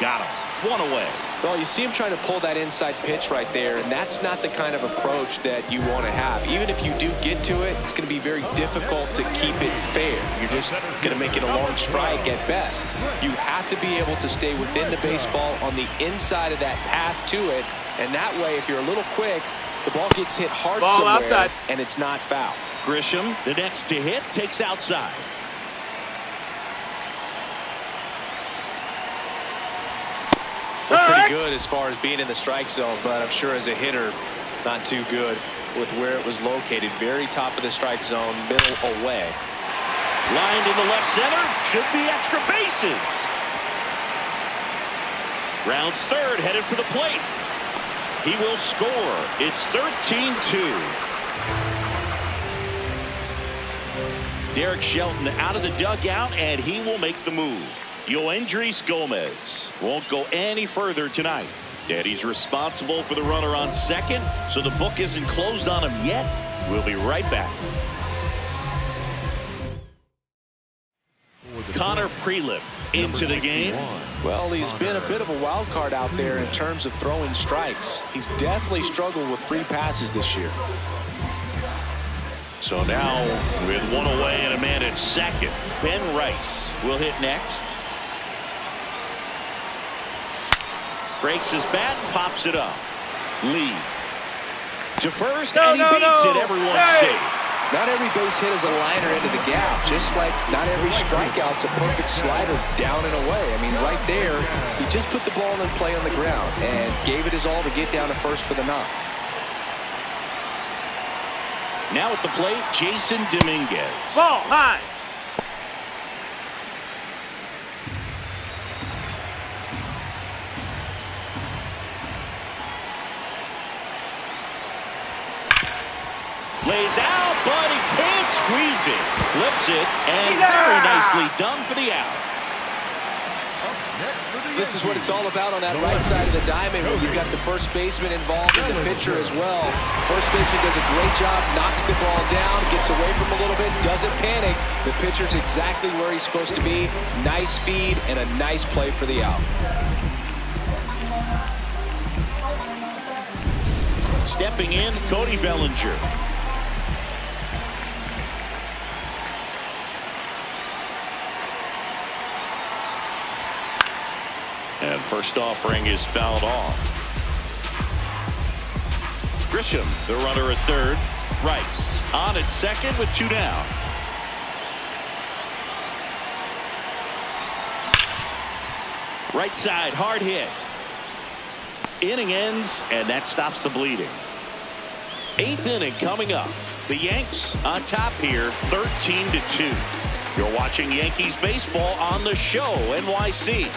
A: Got him. 1 away.
B: Well, you see him trying to pull that inside pitch right there, and that's not the kind of approach that you want to have. Even if you do get to it, it's going to be very difficult to keep it fair. You're just going to make it a long strike at best. You have to be able to stay within the baseball on the inside of that path to it, and that way, if you're a little quick, the ball gets hit hard
E: Ball
B: somewhere,
E: outside.
B: and it's not foul.
A: Grisham, the next to hit, takes outside.
B: Looked pretty good as far as being in the strike zone, but I'm sure as a hitter, not too good with where it was located. Very top of the strike zone, middle away.
A: Lined in the left center, should be extra bases. Rounds third, headed for the plate. He will score. It's 13-2. Derek Shelton out of the dugout, and he will make the move. Yoendrys Gomez won't go any further tonight. And he's responsible for the runner on second, so the book isn't closed on him yet. We'll be right back. Connor Prelip into the game.
B: Well, he's been a bit of a wild card out there in terms of throwing strikes. He's definitely struggled with free passes this year.
A: So now with one away and a man at second, Ben Rice will hit next. Breaks his bat and pops it up. Lee to first, and he beats it. Everyone's safe.
B: Not every base hit is a liner into the gap, just like not every strikeout's a perfect slider down and away. I mean, right there, he just put the ball in play on the ground and gave it his all to get down to first for the knock.
A: Now at the plate, Jason Dominguez.
E: Ball high.
A: Lays out, but he can't squeeze it. Flips it, and very nicely done for the out.
B: This is what it's all about on that right side of the diamond, where you've got the first baseman involved and the pitcher as well. First baseman does a great job, knocks the ball down, gets away from him a little bit, doesn't panic. The pitcher's exactly where he's supposed to be. Nice feed and a nice play for the out.
A: Stepping in, Cody Bellinger. And first offering is fouled off. Grisham, the runner at third. Rice on at second with two down. Right side, hard hit. Inning ends, and that stops the bleeding. Eighth inning coming up. The Yanks on top here, 13-2. You're watching Yankees baseball on the show, NYC.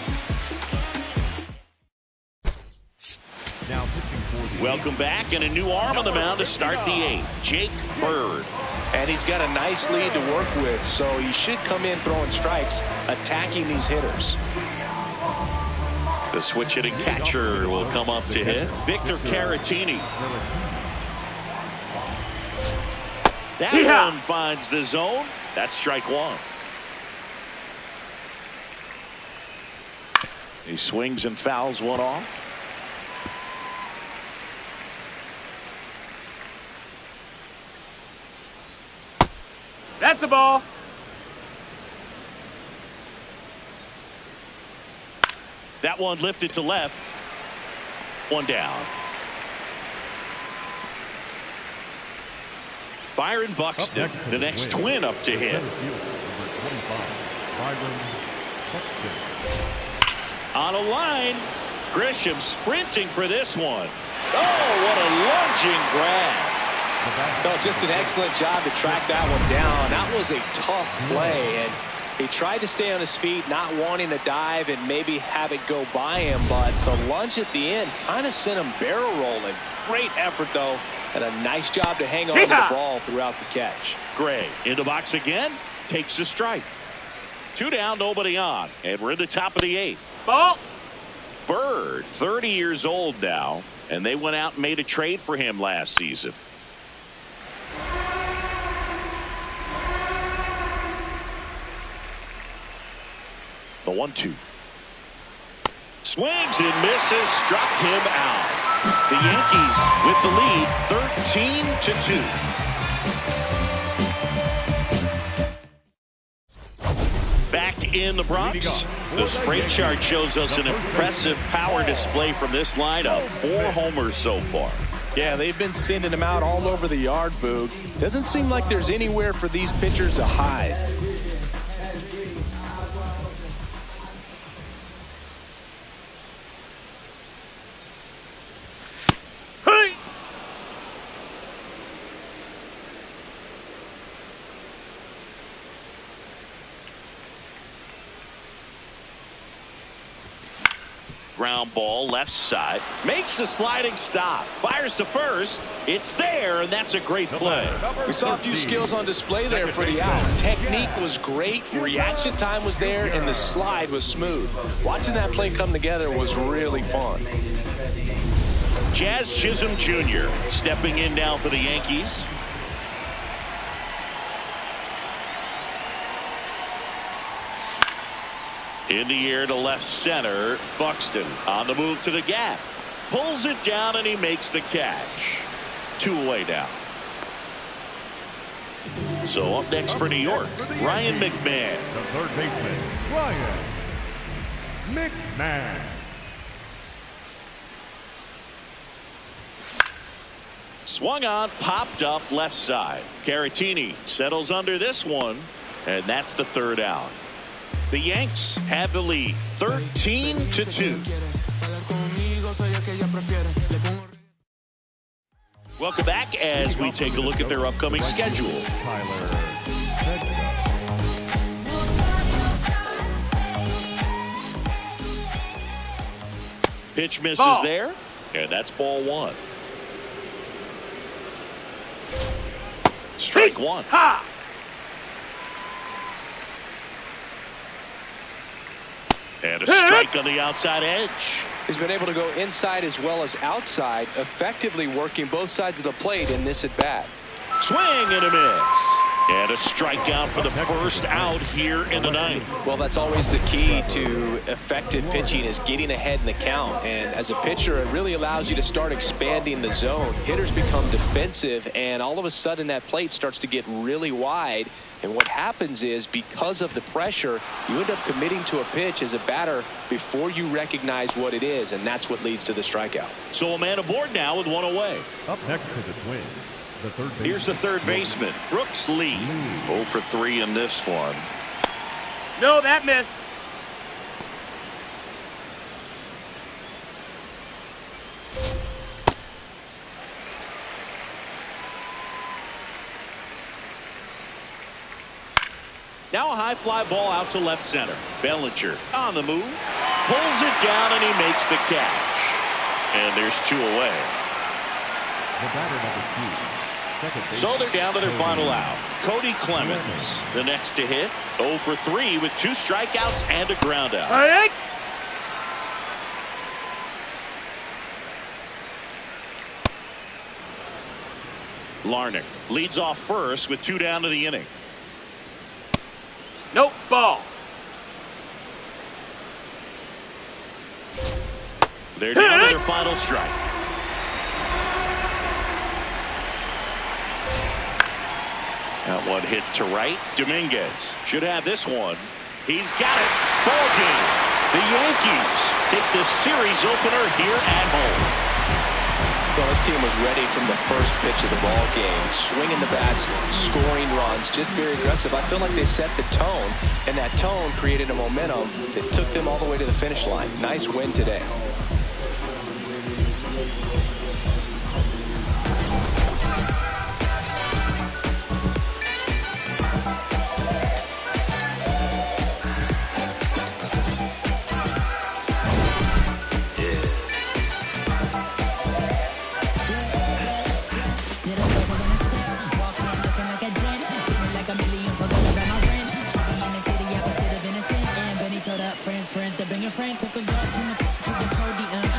A: Welcome back, and a new arm on the mound to start the eighth. Jake Bird.
B: And he's got a nice lead to work with, so he should come in throwing strikes, attacking these hitters.
A: The switch hitting catcher will come up to hit. Victor Caratini. That one finds the zone. That's strike one. He swings and fouls one off.
E: That's a ball.
A: That one lifted to left. One down. Byron Buxton, the next twin up to hit. On a line, Grisham sprinting for this one. Oh, what a lunging grab.
B: No, just an excellent job to track that one down. That was a tough play, and he tried to stay on his feet, not wanting to dive and maybe have it go by him, but the lunge at the end kind of sent him barrel rolling. Great effort, though, and a nice job to hang on to the ball throughout the catch.
A: Gray in the box again, takes the strike. Two down, nobody on, and we're in the top of the eighth.
E: Ball.
A: Bird, 30 years old now, and they went out and made a trade for him last season. The 1-2. Swings and misses, struck him out. The Yankees with the lead, 13-2. Back in the Bronx, the spray chart shows us an impressive power display from this lineup. 4 homers so far.
B: Yeah, they've been sending them out all over the yard, Boog. Doesn't seem like there's anywhere for these pitchers to hide.
A: Ground ball left side, makes a sliding stop, fires to first. It's there, and that's a great play.
B: We saw a few skills on display there for the out. Technique was great, reaction time was there, and the slide was smooth. Watching that play come together was really fun.
A: Jazz Chisholm Jr. stepping in now for the Yankees. In the air to left center. Buxton on the move to the gap. Pulls it down and he makes the catch. 2 away now. So up next for New York, Ryan McMahon.
D: The third baseman, Ryan McMahon.
A: Swung on, popped up left side. Caratini settles under this one, and that's the 3rd out. The Yanks have the lead, 13-2. Welcome back as we take a look at their upcoming schedule. Pitch misses there, and that's ball 1. Strike 1.
E: Ha!
A: And a strike on the outside edge.
B: He's been able to go inside as well as outside, effectively working both sides of the plate in this at bat.
A: Swing and a miss. And a strikeout for the first out here in the 9th.
B: Well, that's always the key to effective pitching, is getting ahead in the count. And as a pitcher, it really allows you to start expanding the zone. Hitters become defensive, and all of a sudden that plate starts to get really wide. And what happens is, because of the pressure, you end up committing to a pitch as a batter before you recognize what it is, and that's what leads to the strikeout.
A: So a man aboard now with 1 away.
D: Up next for the Twins, the third baseman.
A: Here's the 3rd baseman, Brooks Lee. 0 for 3 in this one.
E: No, that missed.
A: Now a high fly ball out to left center. Bellinger on the move. Pulls it down and he makes the catch. And there's 2 away.
D: The batter number 2.
A: So they're down to their final out. Cody Clemens, the next to hit. 0 for 3 with 2 strikeouts and a ground out.
E: Hey!
A: Larnick leads off first with 2 down to the inning.
E: Nope, ball.
A: They're down to their final strike. That one hit to right. Dominguez should have this one. He's got it. Ball game. The Yankees take the series opener here at home.
B: Well, this team was ready from the first pitch of the ball game, swinging the bats, scoring runs, just very aggressive. I feel like they set the tone, and that tone created a momentum that took them all the way to the finish line. Nice win today.
C: Friends, to bring a friend, took a girl from the podium.